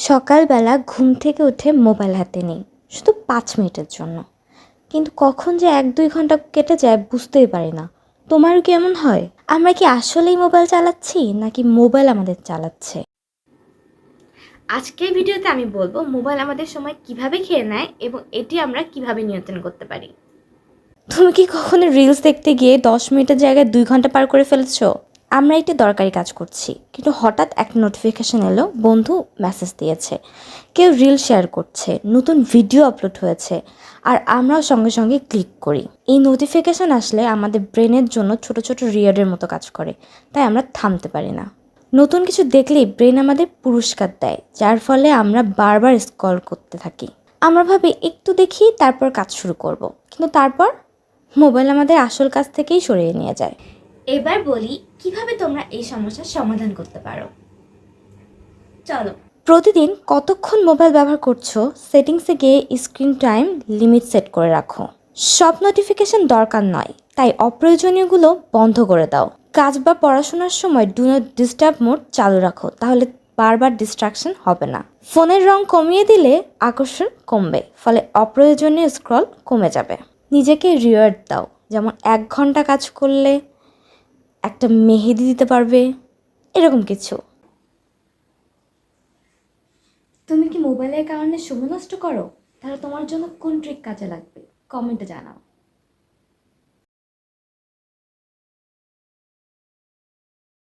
সকালবেলা ঘুম থেকে উঠে মোবাইল হাতে নিই, শুধু 5 মিনিটের জন্য। কিন্তু কখন যে 1-2 ঘন্টা কেটে যায় বুঝতেই পারি না। তোমারও কি এমন হয়? আমরা কি আসলেই মোবাইল চালাচ্ছি নাকি মোবাইল আমাদের চালাচ্ছে? আজকের ভিডিওতে আমি বলবো মোবাইল আমাদের সময় কিভাবে খেয়ে নেয় এবং এটি আমরা কিভাবে নিয়ন্ত্রণ করতে পারি। তুমি কি কখনো রিলস দেখতে গিয়ে 10 মিনিটের জায়গায় 2 ঘন্টা পার করে ফেলেছো? আমরা একটি দরকারি কাজ করছি, কিন্তু হঠাৎ একটা নোটিফিকেশন এলো, বন্ধু মেসেজ দিয়েছে, কেউ রিল শেয়ার করছে, নতুন ভিডিও আপলোড হয়েছে, আর আমরাও সঙ্গে সঙ্গে ক্লিক করি। এই নোটিফিকেশন আসলে আমাদের ব্রেনের জন্য ছোট ছোট রিওয়ার্ডের মতো কাজ করে, তাই আমরা থামতে পারি না। নতুন কিছু দেখলেই ব্রেন আমাদের পুরস্কার দেয়, যার ফলে আমরা বারবার স্ক্রল করতে থাকি। আমরা ভাবি একটু দেখি তারপর কাজ শুরু করব, কিন্তু তারপর মোবাইল আমাদের আসল কাজ থেকেই সরিয়ে নিয়ে যায়। এবার বলি কিভাবে তোমরা এই সমস্যার সমাধান করতে পারো। চলো, প্রতিদিন কতক্ষণ মোবাইল ব্যবহার করছো সেটিংসে গিয়ে স্ক্রিন টাইম লিমিট সেট করে রাখো। সব নোটিফিকেশন দরকার নয়, তাই অপ্রয়োজনীয়গুলো বন্ধ করে দাও। কাজ বা পড়াশোনার সময় ডু নট ডিস্টার্ব মোড চালু রাখো, তাহলে বারবার ডিস্ট্রাকশন হবে না। ফোনের রং কমিয়ে দিলে আকর্ষণ কমবে, ফলে অপ্রয়োজনীয় স্ক্রল কমে যাবে। নিজেকে রিওয়ার্ড দাও, যেমন 1 ঘন্টা কাজ করলে একটা মেহেদি দিতে পারবে, এরকম কিছু। তুমি কি মোবাইলের কারণে সময় নষ্ট করো? তাহলে তোমার জন্য কোন ট্রিক কাজে লাগবে? কমেন্টে জানাও।